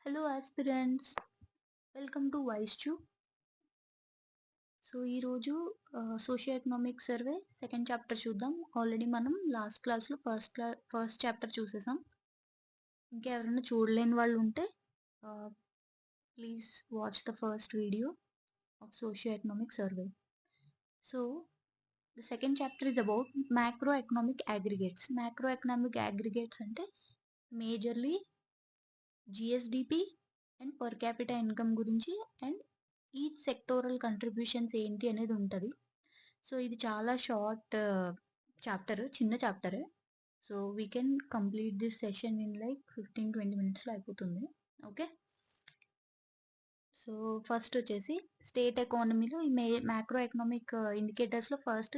Hello aspirants, welcome to వైస్‌చు. So, ఈరోజు socio economic survey second chapter చూద్దాం. Already మనం లాస్ట్ క్లాస్‌లో ఫస్ట్ చాప్టర్ చూసేసాం. ఇంకా ఎవరైనా చూడలేని వాళ్ళు ఉంటే please watch the first video of socio economic survey. So, the second chapter is about macro economic aggregates. Macro economic aggregates అంటే majorly GSDP and per capita income గురించి అండ్ ఈచ్ సెక్టోరల్ కంట్రిబ్యూషన్స్ ఏంటి అనేది ఉంటది. So, ఇది చాలా short chapter. చిన్న చాప్టరే. So, we can complete this session in like 15-20 మినిట్స్‌లో అయిపోతుంది. ఓకే. సో, ఫస్ట్ వచ్చేసి స్టేట్ ఎకానమీలో ఈ మ్యాక్రో ఎకనామిక్ ఇండికేటర్స్‌లో first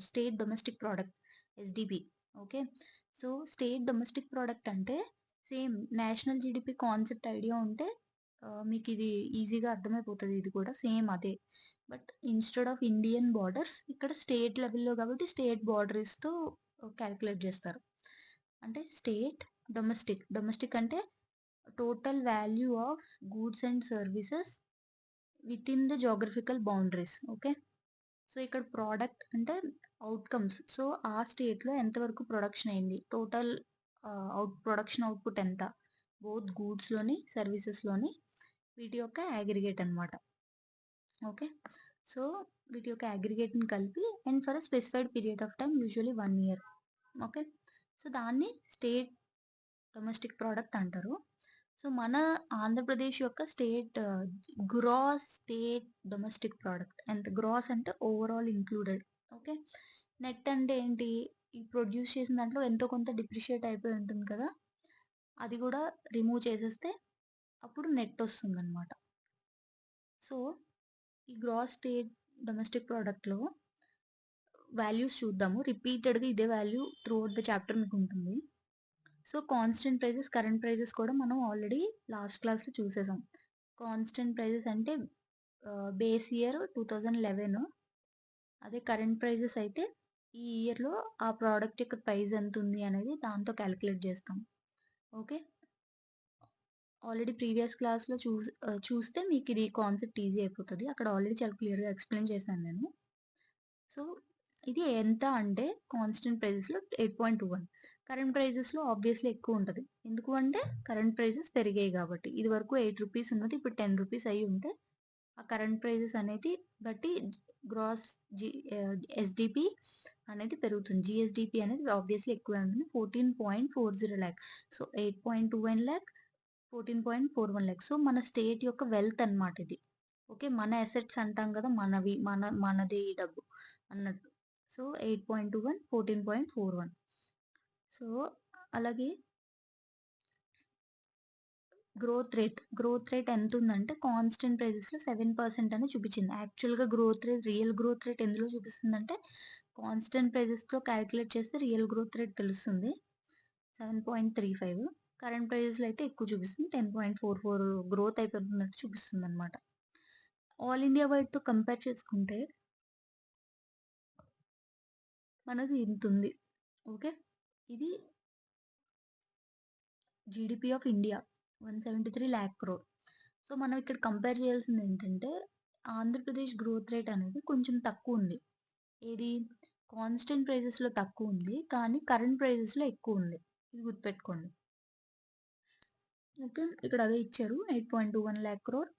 state domestic product SDP. Okay. So, state domestic product అంటే same national GDP concept idea ఉంటే మీకిది ఈజీగా అర్థమైపోతది. ఇది కూడా సేమ్ అదే. But instead of Indian borders ఇక్కడ స్టేట్ లెవెల్‌లో కాబట్టి స్టేట్ బోర్డరీస్‌తో కాలిక్యులేట్ చేస్తారు. అంటే స్టేట్ డొమెస్టిక్ అంటే total value of goods and services within the geographical boundaries. Okay. So, ఇక్కడ ప్రోడక్ట్ అంటే అవుట్‌కమ్స్. సో, ఆ స్టేట్‌లో ఎంతవరకు ప్రొడక్షన్ అయింది? టోటల్ ప్రొడక్షన్ అవుట్‌పుట్ ఎంత? బోత్ గూడ్స్‌లోని, సర్వీసెస్‌లోని వీటి యొక్క అగ్రిగేట్ అన్నమాట. ఓకే. సో, వీటి యొక్క అగ్రిగేట్‌ని కలిపి and for a specified period of time usually 1 year. Okay. So, దాన్ని స్టేట్ డొమెస్టిక్ ప్రొడక్ట్ అంటారు. సో, మన ఆంధ్రప్రదేశ్ యొక్క గ్రాస్ స్టేట్ డొమెస్టిక్ ప్రొడక్ట్ ఎంత? గ్రాస్ అంటే ఓవరాల్ ఇంక్లూడెడ్. ఓకే. నెట్ అంటే ఏంటి? ఈ ప్రొడ్యూస్ చేసిన దాంట్లో ఎంతో కొంత డిప్రిషియేట్ అయిపోయి ఉంటుంది కదా! అది కూడా రిమూవ్ చేసేస్తే అప్పుడు నెట్ వస్తుందన్నమాట. సో, ఈ గ్రాస్ స్టేట్ డొమెస్టిక్ ప్రొడక్ట్‌లో వాల్యూస్ చూద్దాము. రిపీటెడ్‌గా ఇదే వాల్యూ త్రూఅవుట్ ద చాప్టర్ మీకుంటుంది. So, constant prices, current prices కూడా మనం ఆల్రెడీ లాస్ట్ క్లాస్‌లో చూసేసాం. కాన్స్టెంట్ ప్రైజెస్ అంటే బేస్ ఇయర్ 2011. అదే కరెంట్ ప్రైజెస్ అయితే ఈ ఇయర్‌లో ఆ ప్రొడక్ట్ యొక్క ప్రైస్ ఎంతుంది అనేది దాంతో కాలిక్యులేట్ చేస్తాం. ఓకే. ఆల్రెడీ ప్రీవియస్ క్లాస్‌లో చూస్తే మీకిది కాన్సెప్ట్ ఈజీ అయిపోతది. అక్కడ ఆల్రెడీ చాలా క్లియర్‌గా ఎక్స్‌ప్లెయిన్ చేశాను నేను. సో, ఇది ఎంత అంటే కాన్స్టెంట్ ప్రైజెస్‌లో 8.21. కరెంట్ ప్రైజెస్‌లో ఆబ్వియస్‌లీ ఎక్కువుంటది. ఎందుకు అంటే కరెంట్ ప్రైజెస్ పెరిగాయి గాబట్టి. ఇదివరకు రూ. 8 ఉన్నది ఇప్పుడు రూ. 10 అయ్యుంటే ఆ కరెంట్ ప్రైజెస్ అనేది బట్టి గ్రాస్ జి ఎస్‌డిపి అనేది పెరుగుతుంది. జీఎస్‌డిపి అనేది ఆబ్వియస్‌లీ ఎక్కువే ఉంటుంది. 14.40 లాక్. సో, 8.21 లాక్, 14.41 లాక్. సో, మన స్టేట్ యొక్క వెల్త్ అన్నమాట ఇది. ఓకే. మన అసెట్స్ అంటాం గదా! మనది ఈ డబ్బు అన్నట్టు. సో, 8.21, 14.41. సో, అలాగే గ్రోత్ రేట్ ఎంతుందంటే కాన్స్టెంట్ ప్రైజెస్‌లో 7% అని చూపిచ్చింది. యాక్చువల్‌గా రియల్ గ్రోత్ రేట్ ఎందులో చూపిస్తుందంటే కాన్స్టెంట్ ప్రైజెస్‌తో కాలిక్యులేట్ చేస్తే రియల్ గ్రోత్ రేట్ తెలుస్తుంది. 7.35. కరెంట్ ప్రైజెస్‌లో అయితే ఎక్కువ చూపిస్తుంది. 10.44 గ్రోత్ అయిపోతున్నట్టు చూపిస్తుందన్నమాట. ఆల్ ఇండియా వైడ్‌తో కంపేర్ చేసుకుంటే మనది ఇంతుంది. ఓకే. ఇది GDP of India 173 lakh crore. So, మనం ఇక్కడ కంపేర్ చేయాల్సిందేంటంటే, ఆంధ్రప్రదేశ్ గ్రోత్ రేట్ అనేది కొంచెం తక్కువుంది. ఏది? కాన్స్టెంట్ ప్రైజెస్‌లో తక్కువుంది. కానీ కరెంట్ ప్రైజెస్‌లో ఎక్కువుంది. ఇది గుర్తుపెట్టుకోండి. ఓకే. ఇక్కడ అదే ఇచ్చారు. 8.21 లాక్ క్రోర్.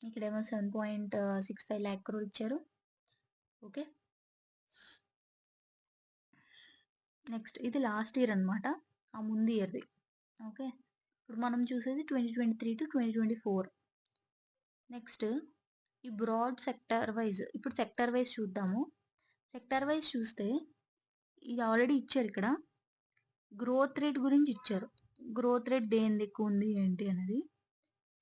ఇక్కడేమో 7.65 లాక్ క్రోర్ ఇచ్చారు. ఓకే. నెక్స్ట్ ఇది లాస్ట్ ఇయర్ అన్నమాట. ఆ ముందు ఇయర్‌ది. ఓకే. ఇప్పుడు మనం చూసేది 2023-2024. నెక్స్ట్ ఈ బ్రాడ్ సెక్టార్ వైస్. ఇప్పుడు సెక్టార్ వైస్ చూద్దాము. సెక్టార్ వైస్ చూస్తే ఇది ఆల్రెడీ ఇచ్చారిక్కడ. గ్రోత్ రేట్ గురించి ఇచ్చారు. గ్రోత్ రేట్ దేనిది ఎక్కువుంది ఏంటి అనేది.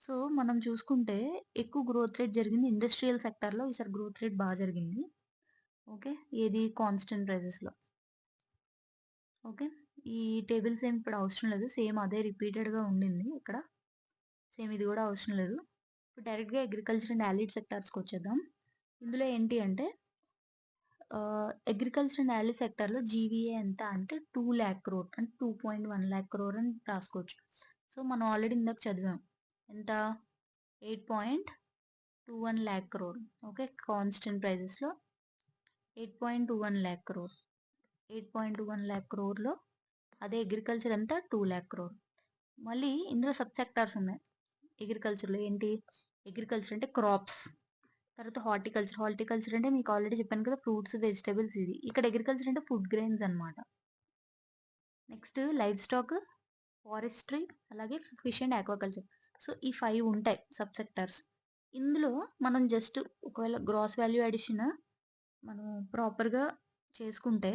సో, మనం చూసుకుంటే ఎక్కువ గ్రోత్ రేట్ జరిగింది ఇండస్ట్రియల్ సెక్టార్‌లో ఈసారి గ్రోత్ రేట్ బా జరిగింది. ఓకే. ఏది? కాన్స్టెంట్ ప్రైజెస్‌లో. ఓకే. ఈ టేబుల్స్ ఏమి ఇప్పుడు అవసరం లేదు. సేమ్ అదే రిపీటెడ్‌గా ఉండింది ఇక్కడ. సేమ్ ఇది గూడా అవసరం లేదు. ఇప్పుడు డైరెక్ట్‌గా అగ్రికల్చర్ అండ్ ఆలిడ్ సెక్టార్స్‌కొచ్చేద్దాం. ఇందులో ఏంటి అంటే అగ్రికల్చర్ అండ్ ఆలిడ్ సెక్టార్‌లో జీవీఏ ఎంత అంటే 2 లాక్ క్రోర్ అంటే 2.1 లాక్ క్రోర్ అని రాసుకోవచ్చు. సో మనం ఆల్రెడీ ఇందాక చదివాం ఎంత 8.21 lakh crore. ఓకే, కాన్స్టెంట్ ప్రైజెస్లో 8.21 lakh crore. 8.21 lakh crore అదే అగ్రికల్చర్ ఎంత 2 lakh crore. మళ్ళీ ఇందులో సబ్ సెక్టార్స్ ఉన్నాయి అగ్రికల్చర్లో. ఏంటి అగ్రికల్చర్ అంటే క్రాప్స్, తర్వాత హార్టికల్చర్ అంటే మీకు ఆల్రెడీ చెప్పాను కదా ఫ్రూట్స్ వెజిటబుల్స్. ఇది ఇక్కడ అగ్రికల్చర్ అంటే ఫుడ్ గ్రెయిన్స్ అనమాట. నెక్స్ట్ లైవ్ స్టాక్, ఫారెస్ట్రీ, అలాగే ఫిష్ అండ్ ఆక్వాకల్చర్. సో ఈ 5 ఉంటాయి సబ్ సెక్టార్స్. ఇందులో మనం జస్ట్ ఒకవేళ గ్రాస్ వాల్యూ అడిషన్ మనం ప్రాపర్గా చేసుకుంటే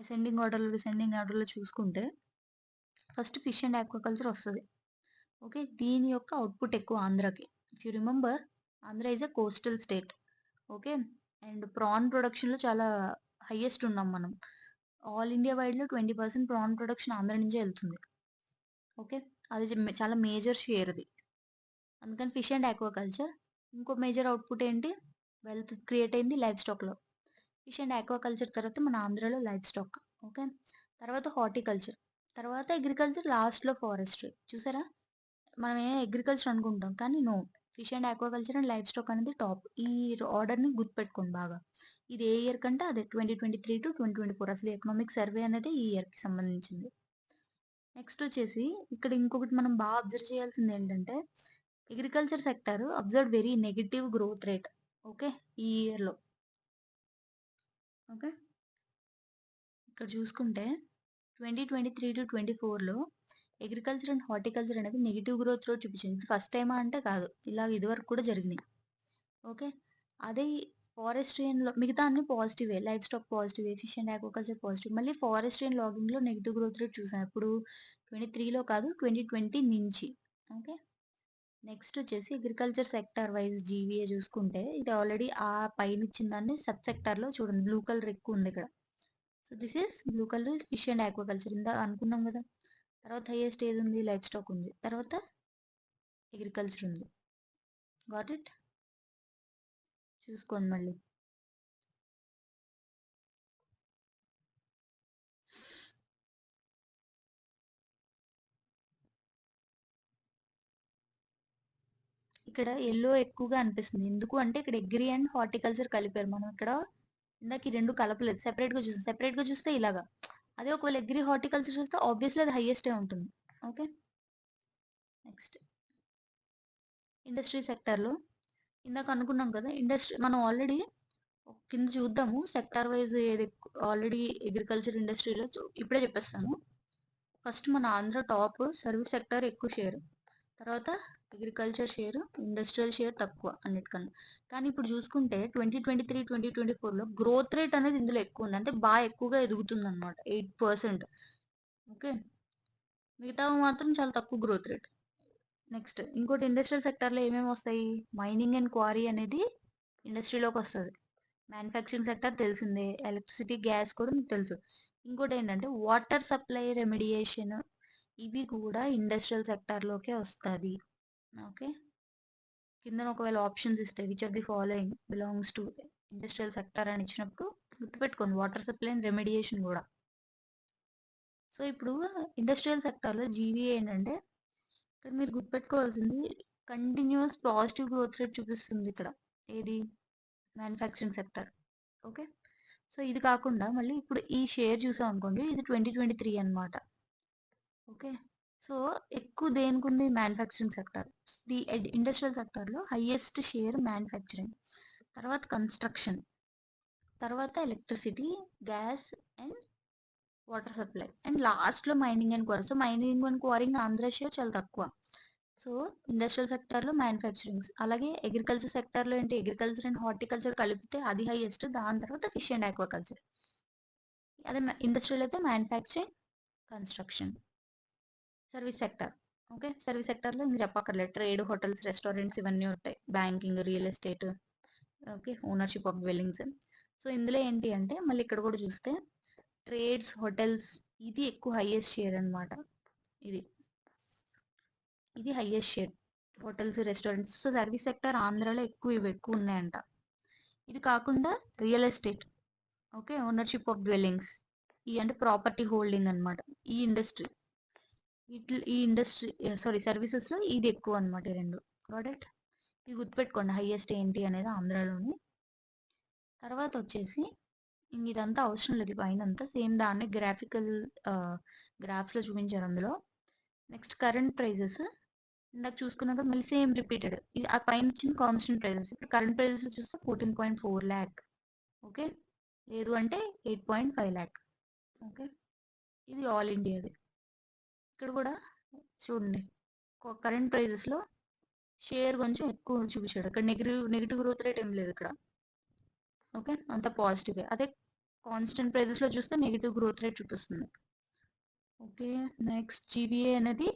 అసెండింగ్ ఆర్డర్లో డిసెండింగ్ ఆర్డర్లో చూసుకుంటే ఫస్ట్ ఫిష్ అండ్ ఆక్వాకల్చర్ వస్తుంది. ఓకే, దీని యొక్క అవుట్పుట్ ఎక్కువ ఆంధ్రాకి. If you remember, Andhra is a coastal state. Okay, and prawn ప్రొడక్షన్లో చాలా హైయెస్ట్ ఉన్నాం మనం. ఆల్ ఇండియా వైడ్లో 20% ప్రాన్ ప్రొడక్షన్ ఆంధ్ర నుంచే వెళ్తుంది. ఓకే, అది చాలా మేజర్ షేర్ అది. అందుకని ఫిష్ అండ్ ఆక్వాకల్చర్. ఇంకో మేజర్ అవుట్పుట్ ఏంటి, వెల్త్ క్రియేట్ అయింది లైవ్ స్టాక్లో. ఫిష్ అండ్ ఆక్వాకల్చర్ తర్వాత మన ఆంధ్రాలో లైవ్ స్టాక్. ఓకే, తర్వాత హార్టికల్చర్, తర్వాత అగ్రికల్చర్, లాస్ట్లో ఫారెస్ట్రీ. చూసారా, మనం అగ్రికల్చర్ అనుకుంటాం కానీ no, fish and aquaculture and livestock అనేది టాప్. ఈ ఆర్డర్ని గుర్తుపెట్టుకోండి బాగా. ఇది ఏ ఇయర్ కంటే అదే 2023 to 2024. అసలు ఎకనామిక్ సర్వే అనేది ఈ ఇయర్కి సంబంధించింది. నెక్స్ట్ వచ్చేసి ఇక్కడ ఇంకొకటి మనం బాగా అబ్జర్వ్ చేయాల్సింది ఏంటంటే agriculture sector observe very negative growth rate. Okay, ఈ ఇయర్లో. ఓకే, ఇక్కడ చూసుకుంటే 2023 to 2024లో అగ్రికల్చర్ అండ్ హార్టికల్చర్ అనేది నెగిటివ్ గ్రోత్ రేట్ చూపించింది. ఫస్ట్ టైమా అంటే కాదు, ఇలాగ ఇదివరకు కూడా జరిగినాయి. ఓకే, అదే ఫారెస్ట్రీ అండ్ మిగతా అన్ని పాజిటివే. లైవ్ స్టాక్ పాజిటివే, ఫిష్ అండ్ ఆక్వాకల్చర్ పాజిటివ్. మళ్ళీ ఫారెస్ట్రీ అండ్ లాగింగ్లో నెగిటివ్ గ్రోత్ రేట్ చూసాం. ఇప్పుడు 23లో కాదు, 2020 నుంచి. ఓకే, నెక్స్ట్ వచ్చేసి అగ్రికల్చర్ సెక్టార్ వైజ్ జీవీఏ చూసుకుంటే ఇది ఆల్రెడీ ఆ పైన ఇచ్చిన దాన్ని సబ్ సెక్టార్లో చూడండి, బ్లూ కలర్ ఎక్కువ ఉంది ఇక్కడ. So this is blue colour is fish and aquaculture, ఇందా అనుకున్నాం కదా. తర్వాత హైయెస్ట్ ఏది ఉంది, లైవ్ స్టాక్ ఉంది, తర్వాత అగ్రికల్చర్ ఉంది. గాట్ ఇట్, చూసుకోండి మళ్ళీ. ఇక్కడ ఎల్లో ఎక్కువగా అనిపిస్తుంది, ఎందుకు అంటే ఇక్కడ అగ్రి అండ్ హార్టికల్చర్ కలిపారు. మనం ఇక్కడ ఇందాక ఈ రెండు కలపలేదు, సెపరేట్గా చూస్తాం. సెపరేట్గా చూస్తే ఇలాగా, అదే ఒకవేళ అగ్రి హార్టికల్చర్ చూస్తే ఆబ్వియస్లీ అది హైయెస్టే ఉంటుంది. ఓకే, నెక్స్ట్ ఇండస్ట్రీ సెక్టార్లో ఇందాక అనుకున్నాం కదా, ఇండస్ట్రీ మనం ఆల్రెడీ కింద చూద్దాము సెక్టార్ వైజ్ ఏది ఆల్రెడీ అగ్రికల్చర్ ఇండస్ట్రీలో ఇప్పుడే చెప్పేస్తాను. ఫస్ట్ మన ఆంధ్ర టాప్, సర్వీస్ సెక్టార్ ఎక్కువ షేర్, తర్వాత అగ్రికల్చర్ షేర్, ఇండస్ట్రియల్ షేర్ తక్కువ అన్నిటికన్నా. కానీ ఇప్పుడు చూసుకుంటే 2023-2024లో గ్రోత్ రేట్ అనేది ఇందులో ఎక్కువ ఉంది, అంటే బాగా ఎక్కువగా ఎదుగుతుంది అనమాట, 8%. ఓకే, మిగతా మాత్రం చాలా తక్కువ గ్రోత్ రేట్. నెక్స్ట్ ఇంకోటి ఇండస్ట్రియల్ సెక్టార్లో ఏమేమి వస్తాయి, మైనింగ్ అండ్ క్వారీ అనేది ఇండస్ట్రీలోకి వస్తుంది. మ్యానుఫ్యాక్చరింగ్ సెక్టర్ తెలిసిందే, ఎలక్ట్రిసిటీ గ్యాస్ కూడా మీకు తెలుసు. ఇంకోటి ఏంటంటే వాటర్ సప్లై రెమిడియేషన్, ఇవి కూడా ఇండస్ట్రియల్ సెక్టార్లోకే వస్తుంది. ఓకే, కింద ఒకవేళ ఆప్షన్స్ ఇస్తే which of the following belongs to industrial sector అని ఇచ్చినప్పుడు గుర్తుపెట్టుకోండి వాటర్ సప్లై అండ్ రెమిడియేషన్ కూడా. సో ఇప్పుడు ఇండస్ట్రియల్ సెక్టార్లో జీవీఏ ఏంటంటే ఇక్కడ మీరు గుర్తుపెట్టుకోవాల్సింది కంటిన్యూస్ పాజిటివ్ గ్రోత్ రేట్ చూపిస్తుంది ఇక్కడ, ఏది మ్యానుఫ్యాక్చరింగ్ సెక్టర్. ఓకే, సో ఇది కాకుండా మళ్ళీ ఇప్పుడు ఈ షేర్ చూసాం అనుకోండి, ఇది 2023 అనమాట. ఓకే, సో ఎక్కువ దేనికి ఉంది, మ్యానుఫ్యాక్చరింగ్ సెక్టర్. ది ఇండస్ట్రియల్ సెక్టర్లో హైయెస్ట్ షేర్ మ్యానుఫ్యాక్చరింగ్, తర్వాత కన్స్ట్రక్షన్, తర్వాత electricity, gas and water supply, and లాస్ట్లో mining and quarry. So mining and quarrying Andhra share చాలా తక్కువ. సో ఇండస్ట్రియల్ సెక్టర్లో మ్యానుఫ్యాక్చరింగ్, అలాగే అగ్రికల్చర్ సెక్టర్లో ఏంటి, అగ్రికల్చర్ అండ్ హార్టికల్చర్ కలిపితే అది హైయెస్ట్, దాని తర్వాత ఫిష్ అండ్ ఆక్వాకల్చర్. అదే ఇండస్ట్రియల్ అయితే manufacturing, construction. Service sector, okay, service సెక్టర్లో ఇంక చెప్పక్కర్లేదు, ట్రేడ్, హోటల్స్, రెస్టారెంట్స్ ఇవన్నీ ఉంటాయి, banking, real estate, okay, ownership of dwellings. So ఇందులో ఏంటి అంటే మళ్ళీ ఇక్కడ కూడా చూస్తే ట్రేడ్స్, హోటల్స్, ఇది ఎక్కువ హైయెస్ట్ షేర్ అనమాట. ఇది ఇది highest share, hotels, restaurants. So service sector ఆంధ్రాలో ఇవి ఎక్కువ ఉన్నాయంట. ఇది కాకుండా real estate, okay, ownership of dwellings, ఈ అంటే ప్రాపర్టీ హోల్డింగ్ అనమాట, ఈ ఇండస్ట్రీ. ఈ ఇండస్ట్రీ సర్వీసెస్లో ఇది ఎక్కువ అనమాట ఈ రెండు. Got it. ఇది గుర్తుపెట్టుకోండి హైయెస్ట్ ఏంటి అనేది ఆంధ్రాలోని. తర్వాత వచ్చేసి ఇంక ఇదంతా అవసరం లేదు పైనంతా సేమ్ దాన్ని గ్రాఫ్స్లో చూపించారు అందులో. నెక్స్ట్ కరెంట్ ప్రైజెస్ ఇందాక చూసుకున్నాక మళ్ళీ సేమ్ రిపీటెడ్. ఇది ఆ పైన ఇచ్చిన కాన్స్టెంట్ ప్రైజెస్. ఇప్పుడు కరెంట్ ప్రైజెస్ చూస్తే 14.4 ల్యాక్. ఓకే, లేదు అంటే 8.5 ల్యాక్. ఓకే, ఇది ఆల్ ఇండియాది. ఇక్కడ కూడా చూడండి కరెంట్ ప్రైజెస్లో షేర్ కొంచెం ఎక్కువ చూపించాడు. ఇక్కడ నెగిటివ్ గ్రోత్ రేట్ ఏం లేదు ఇక్కడ. ఓకే, అంత పాజిటివ్. అదే కాన్స్టెంట్ ప్రైజెస్లో చూస్తే నెగిటివ్ గ్రోత్ రేట్ చూపిస్తుంది. ఓకే, నెక్స్ట్ జీబీఏ అనేది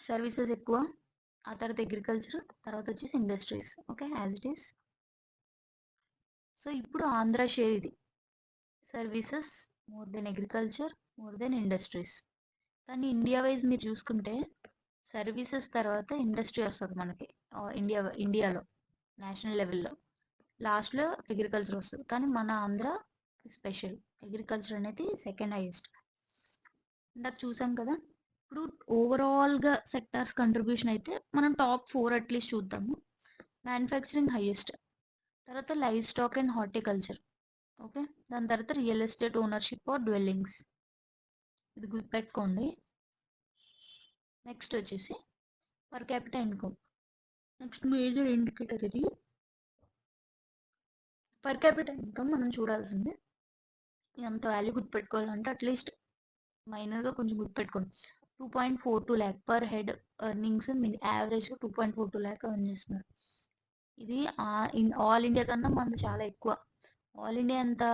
సర్వీసెస్ ఎక్కువ, ఆ తర్వాత అగ్రికల్చర్, తర్వాత వచ్చేసి industries. Okay, as it is. So ఇప్పుడు ఆంధ్ర షేర్ ఇది services more than agriculture, more than industries. కానీ ఇండియా వైజ్ మీరు చూసుకుంటే సర్వీసెస్ తర్వాత ఇండస్ట్రీ వస్తుంది మనకి ఇండియాలో నేషనల్ లెవెల్లో. లాస్ట్లో అగ్రికల్చర్ వస్తుంది. కానీ మన ఆంధ్ర స్పెషల్, అగ్రికల్చర్ అనేది సెకండ్ హైయెస్ట్. ఇందాక చూసాం కదా. ఇప్పుడు ఓవరాల్గా సెక్టార్స్ కంట్రిబ్యూషన్ అయితే మనం టాప్ 4 అట్లీస్ట్ చూద్దాము. మ్యానుఫ్యాక్చరింగ్ హైయెస్ట్, తర్వాత live stock and horticulture. Okay, దాని తర్వాత real estate ownership are dwellings. ఇది గుర్తుపెట్టుకోండి. నెక్స్ట్ వచ్చేసి per capital income. Next major indicator ఇది పర్ క్యాపిటల్ ఇన్కమ్. మనం చూడాల్సింది ఎంత వాల్యూ గుర్తుపెట్టుకోవాలంటే అట్లీస్ట్ మైనర్గా కొంచెం గుర్తుపెట్టుకోండి. 2.42 ల్యాక్ పర్ హెడ్ ఎర్నింగ్స్ యావరేజ్గా 2.42 ల్యాక్ ఎర్న్ చేస్తున్నారు. ఇది ఆల్ ఇండియా కన్నా మనది చాలా ఎక్కువ. ఆల్ ఇండియా ఎంత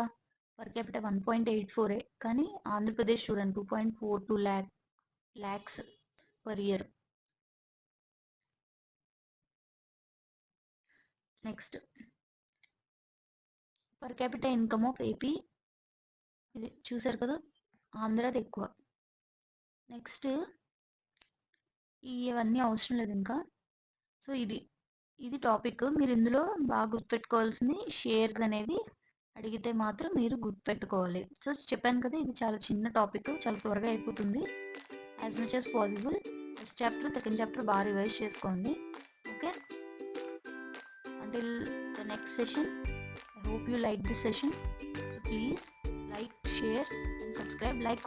పర్ క్యాపిటల్ 1.84, కానీ ఆంధ్రప్రదేశ్ చూడండి 2.42 lakhs per year. Next per capital income of AP. ఇది చూసారు కదా, ఆంధ్రాది ఎక్కువ. నెక్స్ట్ ఇవన్నీ అవసరం లేదు ఇంకా. సో ఇది టాపిక్. మీరు ఇందులో బాగా గుర్తుపెట్టుకోవాల్సింది షేర్స్ అనేవి అడిగితే మాత్రం మీరు గుర్తుపెట్టుకోవాలి. సో చెప్పాను కదా, ఇది చాలా చిన్న టాపిక్, చాలా త్వరగా అయిపోతుంది. As much as possible first chapter, second chapter బాగా రివైజ్ చేసుకోండి. Okay, until the next session. I hope you like this session. So please like, share and subscribe. Like